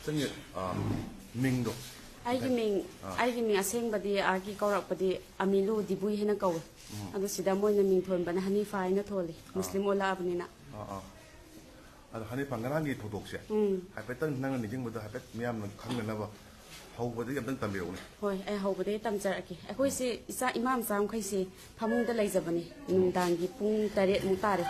Sengit Ming do. Aigi ming aseng arki kaurak badi amilu dibui hena kau. Ado sida moi na ming thon bana hani fai na tholi. Muslim ola abni na. Ado hani panganan gi thodok se. Hapetan nang ni jing bodo hapet miam na khang na ba. Hau bodi yam tang tambe ul. Hoi ai hau bodi tamjar aki. Akoi se isa imam sam khai se phamung da laijabani. Nungdang gi pung 8 mu tare.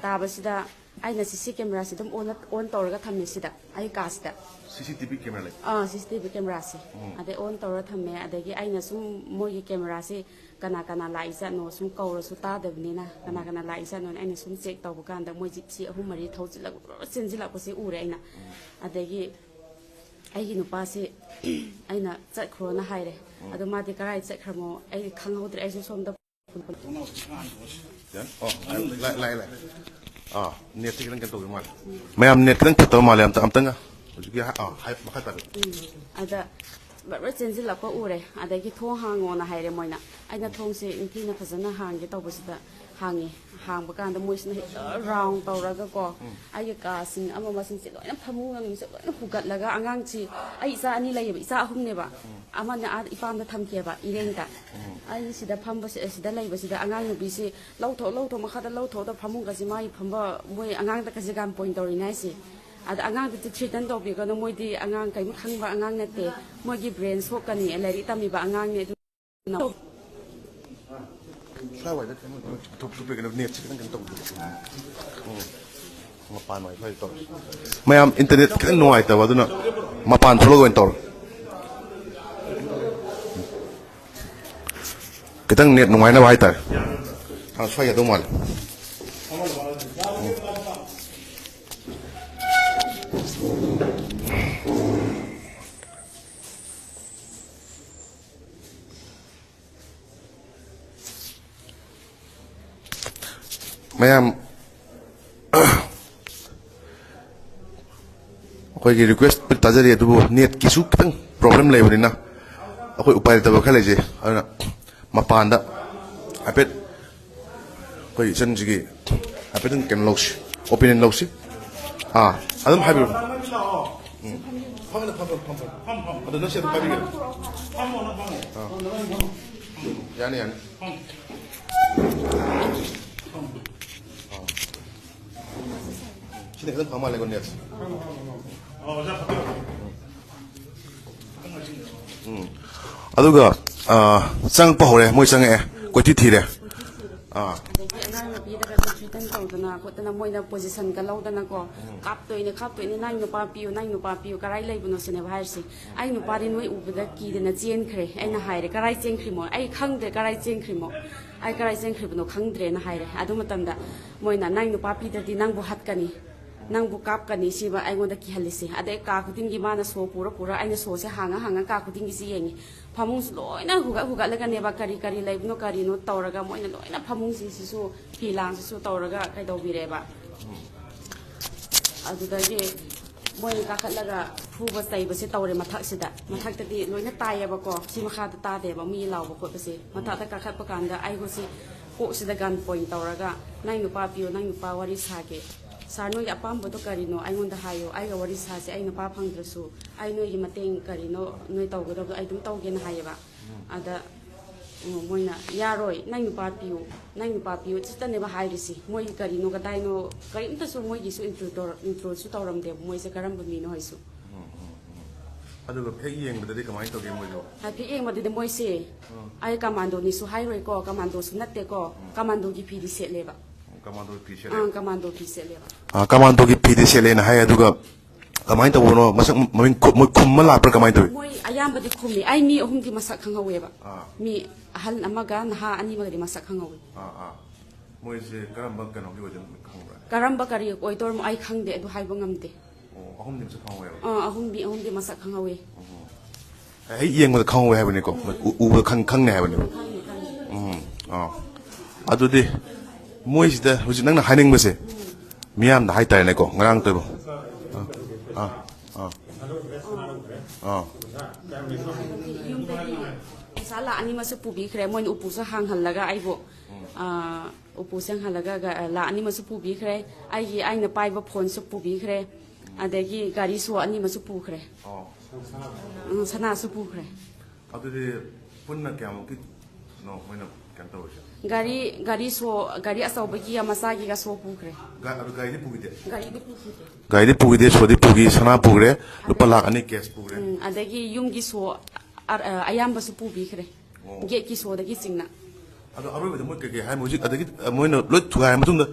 Taba sida aina CC camera sidum on tawraga thamme sida ai kasida CCTV camera lai CCTV camera si ade on tawra thamme adagi aina sum mogi camera si kana lai sa no sum kaura su ta dabni na kana lai sa no aina sum check taw kan da moji chi ahum mari thauchila sinjila ko se ure aina adagi aigi nupa si aina chakro na haire adu ma de karai chakramo ai khanghodre ai su som da lai netที่กันตัวมาไม่เอาเน็ตกันตัวมาเลยอัมตั้งอ่ะจุกี้ให้มาขัดตัดอาจจะแบบว่าเจนจิหลับก็อู่เลยอาจจะกี่ท่อหางอนอะไรมอยน่ะไอ้น่ะท่องสิอินที่น่ะภาษาหน้าหางกี่ตัวภาษาหางงี้หางประการแต่มวยสินะราวตัวแล้วก็ไอ้กาสิงอ่ะมาสิงสิลอยน้ำพมูกันสิลอยน้ำหุกัดแล้วก็อ่างชีไอ้อีสาอันนี้อะไรอย่างอีสาหุ่มเนี่ยบะอามันเนี่ยอีฟามจะทำเกี่ยวบะอีเร่งแต่ไอ้สิดาพัมบะสิดาอะไรบะสิดาอ่างอยู่บีสิเล่าโถมาขัดเล่าโถแต่พมูกันสิไม่พัมบะมวยอ่างแต่กันสิการปอยตัวนี้ไงสิอาอ่างที่ทรีตนั้นตัวบีก็น้องมวยดีอ่างไก่ไม่ขังว่าอ่างเนี่ยเตะมวยกีเบรนส์พวกกันนี่อะไรที่ตามีบะอ่างเนี่ยช่วยไว้ได้ทุบไปกันเน็ตที่กันตัวมาปานหน่อยค่อยต่อไม่เอาอินเทอร์เน็ตกันหน่อยแต่ว่าตัวน่ะมาปานทะลุกันต่อก็ต้องเน็ตหน่อยนะไว้แต่ทางช่วยอย่าตัวมันไม่เอาคอยกี request เป็นตาจะเรียนดูเน็ตกิสุตั้ง problem เลยวันนี้นะคอยอุปถัมภ์แค่เลยจีเอานะมาปานด้ไอเป็ดคอยฉันจีกีไอเป็ดต้องเก็บล็อกสิ opinion ล็อกสิอันนั้นให้ไปดูพังเลยพังอันนั้นเชื่อไปกันยันยันที่ไหนก็ต้องพังมาเลยคนเดียวaduga sang pa hore moi sang e ko ti thire nang na bi da ka treatment taw dana ko tana moi na position ka law dana ko kap to ni nang no pa piu karai lai buno sene bhai si ai no pa ri noi u da ki de na chen khre ai na hai re karai chen khri mo ai khang de karai chen khri mo ai karai chen khri buno khang dre na hai re adu matam da moi na nang no pa pi da di nang bu hat kani nang bu kap kani si ba ai ngoda ki halisi ade ka khuting gi mana so pura ai na so se hanga ka khuting gi si yengi phamung loina huga laga neba kari laibno kari no tawraga moina loina phamung si su pilang su tawraga kai do bireba adudagi moina ka khatlaga phuba sai base tawre mathak sida mathak tadi loina tayaba ko si makha ta de ba mi law ba ko base mathak ta ka khat pakanda ai go si ko sida gan point tawraga nai nu pa pio nai nu pa wari sage sarno ya pam bodo karino ai ngonda hayo ai ga wari sa se ai no pa phangdrasu ai no yi mateng karino noi taw godo ai dum taw gen hayaba ada moina yaroi nai nu pa piu chitane ba hairisi moi karino ga dai no karim ta su moi gi su intro su tawram de moi se karam ba mi no haisu aduga phek yeng ba de kamai to ge moi lo ha phek yeng ba de moi se ai commando ni su hairoi ko commando su natte ko commando gi phi di se leba commando PC le commando ki PC le na hai aduga kamai to no masak mamin moi khumma la par kamai to moi ayam ba di khumi ai mi ohum di masak khangawe ba mi hal amaga na ha ani ma di masak khangawe moi se karamba kano ki wajan khangba karamba kari oi tor mo ai khangde adu hai ba ngamde ahum dim sa khangwe ahum di masak khangawe ai yeng ma khangwe hai bane ko u khang ne hai bane adu di moi sida huji nang na haning base miam na hai tai ne ko ngarang to bo sala ani ma se pubi khre moi upu sa hang hal laga ai bo ꯎꯄꯨ ꯁꯦꯡꯍꯜꯂꯒ ꯂꯥꯛ ꯑꯅꯤꯃꯁꯨ ꯄꯨꯕꯤꯈ꯭ꯔꯦ ꯑꯩꯅ ꯄꯥꯏꯕ ꯐꯣꯟꯁꯨ ꯄꯨꯕꯤꯈ꯭ꯔꯦ ꯑꯗꯒꯤ ꯒꯥꯔꯤ ꯁꯣ ꯑꯅꯤꯃꯁꯨ ꯄꯨꯈ꯭ꯔꯦ ꯁꯅꯥꯁꯨ ꯄꯨꯈ꯭ꯔꯦ ꯑꯗꯨꯗꯤ ꯄꯨꯟꯅ ꯀꯌꯥꯃꯨꯛꯀꯤ ꯃꯣꯏꯅ ꯀꯩꯅꯣ ꯇꯧꯔꯤꯁꯦ ꯒꯥꯔꯤ ꯑꯆꯧꯕꯒꯤ ꯃꯆꯥꯒꯤꯒ ꯁꯣ ꯄꯨꯈ꯭ꯔꯦ ꯑꯗꯨ ꯒꯥꯔꯤꯗꯤ ꯄꯨꯈꯤꯗꯦ ꯒꯥꯔꯤꯗꯤ ꯄꯨꯈꯤꯗꯦ ꯒꯥꯔꯤꯗꯤ ꯄꯨꯈꯤꯗꯦ ꯁꯣꯗꯤ ꯄꯨꯈꯤ ꯁꯅꯥ ꯄꯨꯈ꯭ꯔꯦ ꯂꯨꯄꯥ ꯂꯥꯛ 2 ꯀꯦꯁ ꯄꯨꯈ꯭ꯔꯦ ꯑꯗꯒꯤ ꯌꯨꯝꯒꯤ ꯁꯣ ꯑꯌꯥꯝꯕꯁꯨ ꯄꯨꯕꯤꯈ꯭रे ꯒꯦꯠꯀꯤ ꯁꯣꯗꯒꯤ ꯆꯤꯡꯅ ꯑꯗꯣ ꯑꯔꯣꯏꯕꯗ ꯃꯣꯏ ꯀꯩꯀꯩ ꯍꯥꯏ ꯍꯧꯖꯤꯛ ꯑꯗꯒꯤ ꯃꯣꯏꯅ ꯂꯣꯏ ꯊꯨꯒꯥꯏꯔ ꯃꯇꯨꯡꯗ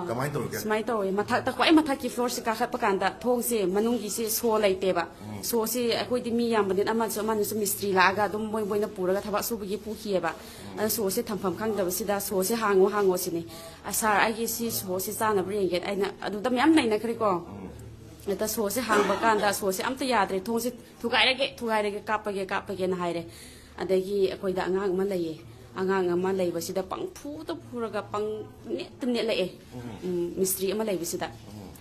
ꯀꯃꯥꯏꯅ ꯇꯧꯔꯒꯦ ꯁꯨꯃꯥꯏꯅ ꯇꯧꯋꯦ ꯃꯊꯛꯇ ꯈ꯭ꯋꯥꯏ ꯃꯊꯛꯀꯤ ꯐ꯭ꯂꯣꯔꯁꯦ ꯀꯥꯈꯠꯄ ꯀꯥꯟꯗ ꯊꯣꯡꯁꯦ ꯃꯅꯨꯡꯒꯤꯁꯦ ꯁꯣ ꯂꯩꯇꯦꯕ ꯁꯣꯁꯦ ꯑꯩꯈꯣꯏꯗꯤ ꯃꯤ ꯌꯥꯝꯕꯅꯤꯅ ꯑꯃꯅꯁꯨ ꯃꯤꯁꯇ꯭ꯔꯤ ꯂꯥꯛꯑꯒ ꯑꯗꯨꯝ ꯃꯣꯏꯅ ꯄꯨꯔꯒ ꯊꯕꯛ ꯁꯨꯕꯒꯤ ꯄꯨꯈꯤꯑꯕ ꯑꯗꯣ ꯁꯣꯁꯦ ꯊꯝꯐꯝ ꯈꯪꯗꯕꯁꯤꯗ ꯁꯣꯁꯦ ꯍꯥꯡꯉꯣ ꯁꯤꯅꯤ ꯁꯥꯔ ꯑꯩꯒꯤ ꯁꯤ ꯁꯣꯁꯦ ꯆꯥꯅꯕ ꯌꯦꯡꯒꯦ ꯑꯩꯅ ꯑꯗꯨꯗ ꯃꯌꯥꯝ ꯂꯩꯅꯈ꯭ꯔꯦꯀꯣ ꯑꯗ ꯁꯣꯁꯦ ꯍꯥꯡꯕ ꯀꯥꯟꯗ ꯁꯣꯁꯦ ꯑꯝꯇ ꯌꯥꯗ꯭ꯔꯦ ꯊꯣꯡꯁꯦ ꯊꯨꯒꯥꯏꯔꯒꯦ ꯀꯥꯞꯄꯒꯦꯅ ꯍꯥꯏꯔꯦ ꯑꯗꯒꯤ ꯑꯩꯈꯣꯏꯗ ꯑꯉꯥꯡ ꯑꯃ ꯂꯩꯌꯦ ꯑꯉꯥꯡ ꯑꯃ ꯂꯩꯕꯁꯤꯗ ꯄꯪꯐꯨꯗ ꯐꯨꯔꯒ ꯄꯪꯅꯦꯠꯇ ꯅꯦꯠꯂꯛꯑꯦ ꯃꯤꯁꯇ꯭ꯔꯤ ꯑꯃ ꯂꯩꯕꯁꯤꯗ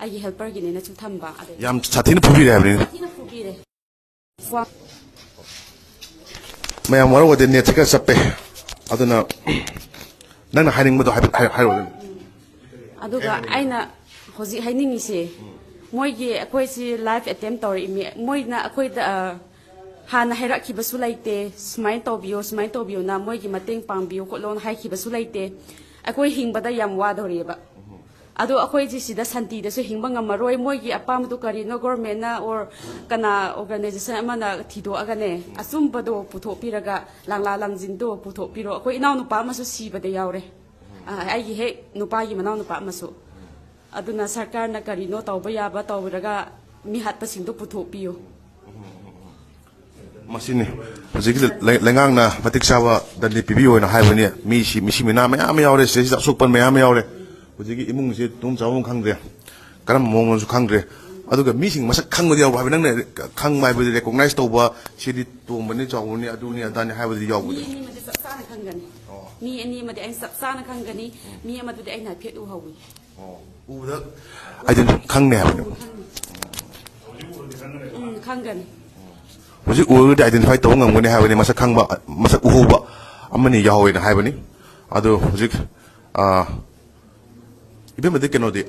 ꯑꯩꯒꯤ ꯍꯦꯜꯄꯔꯒꯤꯅꯦꯅꯁꯨ ꯊꯝꯕ ꯌꯥꯝ ꯁꯥꯊꯤꯅ ꯐꯨꯕꯤꯔꯦ ꯍꯥꯏꯕꯅꯤ ꯁꯥꯊꯤꯅ ꯐꯨꯕꯤꯔꯦ ꯃꯌꯥꯝ ꯃꯔꯨ ꯑꯣꯏꯗꯤ ꯅꯦꯠꯁꯦ ꯈꯔ ꯆꯞꯄꯦ ꯑꯗꯨꯅ ꯅꯪꯅ ꯍꯥꯏꯅꯤꯡꯕꯗꯣ ꯍꯥꯏꯐꯦꯠ ꯍꯥꯏꯔꯛꯑꯣ ꯑꯗꯨꯒ ꯑꯩꯅ ꯍꯧꯖꯤꯛ ꯍꯥꯏꯅꯤꯡꯉꯤꯁꯦ ꯃꯣꯏꯒꯤ ꯑꯩꯈꯣꯏꯁꯤ ꯂꯥꯏꯐ ꯑꯦꯇꯦꯝ ꯇꯧꯔꯛꯏꯃꯤ ꯃꯣꯏꯅ ꯑꯩꯈꯣꯏꯗ ꯍꯥꯟꯅ ꯍꯥꯏꯔꯛꯈꯤꯕꯁꯨ ꯂꯩꯇꯦ ꯁꯨꯃꯥꯏꯅ ꯇꯧꯕꯤꯌꯨꯅ ꯃꯣꯏꯒꯤ ꯃꯇꯦꯡ ꯄꯥꯡꯕꯤꯌꯨ ꯈꯣꯠꯂꯣꯅ ꯍꯥꯏꯈꯤꯕꯁꯨ ꯂꯩꯇꯦ ꯑꯩꯈꯣꯏ ꯍꯤꯡꯕꯗ ꯌꯥꯝ ꯋꯥꯗꯧꯔꯤꯑꯕ ꯑꯗꯣ ꯑꯩꯈꯣꯏꯁꯤ ꯁꯤꯗ ꯁꯥꯟꯇꯤꯗꯁꯨ ꯍꯤꯡꯕ ꯉꯝꯃꯔꯣꯏ ꯃꯣꯏꯒꯤ ꯑꯄꯥꯝꯕꯗꯨ ꯀꯔꯤꯅꯣ ꯒꯣꯔꯃꯦꯟꯅ ꯑꯣꯔ ꯀꯅꯥ ꯑꯣꯔꯒꯅꯥꯏꯖꯦꯁꯟ ꯑꯃꯅ ꯊꯤꯗꯣꯛꯑꯒꯅꯦ ꯑꯆꯨꯝꯕꯗꯣ ꯄꯨꯊꯣꯛꯄꯤꯔꯒ ꯂꯥꯡꯂꯥ ꯂꯥꯡꯖꯤꯟꯗꯣ ꯄꯨꯊꯣꯛꯄꯤꯔꯣ ꯑꯩꯈꯣꯏ ꯏꯅꯥꯎꯅꯨꯄꯥ ꯑꯃꯁꯨ ꯁꯤꯕꯗ ꯌꯥꯎꯔꯦ ꯑꯩꯒꯤ ꯍꯦꯛ ꯅꯨꯄꯥꯒꯤ ꯃꯅꯥꯎꯅꯨꯄꯥ ꯑꯃꯁꯨ ꯑꯗꯨꯅ ꯁꯔꯀꯥꯔꯅ ꯀꯔꯤꯅꯣ ꯇꯧꯕ ꯌꯥꯕ ꯇꯧꯔꯒ ꯃꯤꯍꯥꯠꯄꯁꯤꯡꯗꯣ ꯄꯨꯊꯣꯛꯄꯤꯌꯨ ꯃꯁꯤꯅꯤ ꯍꯧꯖꯤꯛꯀꯤ ꯂꯩꯉꯥꯛꯅ ꯃꯇꯤꯛ ꯆꯥꯕ ꯗꯟꯗꯤ ꯄꯤꯕꯤꯌꯣꯅ ꯍꯥꯏꯕꯅꯤ ꯃꯤꯁꯤ ꯃꯤꯅꯥ ꯃꯌꯥꯝ ꯌꯥꯎꯔꯦ ꯁꯤꯗꯩꯁꯤꯗ ꯑꯁꯣꯛꯄ ꯃꯌꯥꯝ ꯌꯥꯎꯔꯦ ꯍꯧꯖꯤꯛꯀꯤ ꯏꯃꯨꯡꯁꯤ ꯇꯨꯝ ꯆꯥꯐꯝ ꯈꯪꯗ꯭ꯔꯦ ꯀꯔꯝꯕ ꯃꯑꯣꯡꯅꯁꯨ ꯈꯪꯗ꯭ꯔꯦ ꯑꯗꯨꯒ ꯃꯤꯁꯤꯡ ꯃꯁꯛ ꯈꯪꯕꯗꯤ ꯌꯥꯎꯕ ꯍꯥꯏꯕ ꯅꯪꯅ ꯈꯪꯕ ꯍꯥꯏꯕꯗꯤ ꯔꯦꯀꯣꯛꯅꯥꯏꯖ ꯇꯧꯕ ꯁꯤꯗꯤ ꯇꯣꯝꯕꯅꯤ ꯆꯥꯎꯕꯅꯤ ꯑꯗꯨꯅꯤ ꯑꯗꯥꯅꯤ ꯍꯥꯏꯕꯗꯤ ꯌꯥꯎꯕꯗ ꯃꯤ ꯑꯅꯤꯃꯗꯤ ꯆꯞ ꯆꯥꯅ ꯈꯪꯒꯅꯤ ꯃꯤ ꯑꯅꯤ ꯑꯃꯗꯤ ꯑꯩꯅ ꯆꯞ ꯆꯥꯅ ꯈꯪꯒꯅꯤ ꯃꯤ ꯑꯃꯗꯨꯗꯤ ꯑꯩꯅ ꯍꯥꯏꯐꯦꯠ ꯎꯍꯧꯏ ꯎꯕꯗ ꯑꯩꯗꯤ ꯈꯪꯅꯤ ꯍꯥꯏꯕꯅꯤ ꯈꯪꯒꯅꯤ ꯍꯧꯖꯤꯛ ꯎꯔꯒꯗꯤ ꯑꯥꯏꯗꯦꯟꯇꯤꯐꯥꯏ ꯇꯧꯕ ꯉꯝꯒꯅꯤ ꯍꯥꯏꯕꯅꯤ ꯃꯁꯛ ꯈꯪꯕ ꯃꯁꯛ ꯎꯍꯧꯕ ꯑꯃꯅꯤ ꯌꯥꯎꯋꯦꯅ ꯍꯥꯏꯕꯅꯤ ꯑꯗꯣ ꯍꯧꯖꯤꯛ ꯏꯕꯦꯝꯃꯗꯤ ꯀꯩꯅꯣꯗꯤ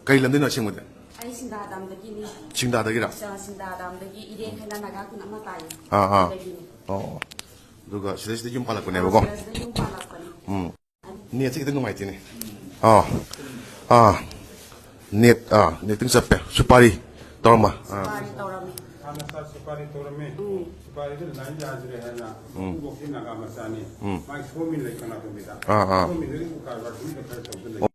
ꯀꯩ ꯂꯝꯗꯩꯅꯣ ꯑꯁꯦꯡꯕꯗꯤ ꯑꯩ ꯁꯤꯡꯗꯥꯗꯥꯝꯗꯒꯤꯅꯤ ꯁꯤꯡꯗꯥꯗꯒꯤꯔꯥ ꯁꯤꯡꯗꯥꯗꯥꯝꯗꯒꯤ ꯏꯔꯦꯡ ꯍꯥꯏꯅ ꯅꯥꯒꯥ ꯈꯨꯟ ꯑꯃ ꯇꯥꯏꯌꯦ ꯑꯣ ꯑꯗꯨꯒ ꯁꯤꯗꯩꯁꯤꯗ ꯌꯨꯝ ꯄꯥꯜꯂꯛꯄꯅꯦꯕꯀꯣ ꯁꯤꯗ ꯌꯨꯝ ꯄꯥꯜꯂꯛꯄꯅꯤ ꯅꯦꯠꯁꯦ ꯈꯤꯇꯪ ꯅꯨꯡꯉꯥꯏꯇꯦꯅꯦ ꯅꯦꯠ ꯅꯦꯠꯇꯪ ꯆꯞꯄꯦ ꯁꯨꯄꯥꯔꯤ ꯇꯧꯔꯝꯕ ꯁꯨꯄꯥꯔꯤ ꯇꯧꯔꯝꯃꯤ ꯍꯥꯟꯅ ꯁꯨꯄꯥꯔꯤ ꯇꯧꯔꯝꯃꯤ ꯁꯨꯄꯥꯔꯤꯗꯨ ꯂꯥꯏꯟ ꯌꯥꯗ꯭ꯔꯦ ꯍꯥꯏꯅ ꯎꯕꯣꯛꯀꯤ ꯅꯥꯒꯥ ꯃꯆꯥꯅꯤ ꯃꯥꯒꯤ ꯁꯣꯃꯤꯟ ꯂꯩ ꯀꯅꯥꯇꯣꯝꯕꯤꯗ ꯁꯣꯃꯤꯟꯗꯨꯒꯤ ꯀꯔꯕꯥꯔ ꯈꯔ ꯇꯧꯗꯅ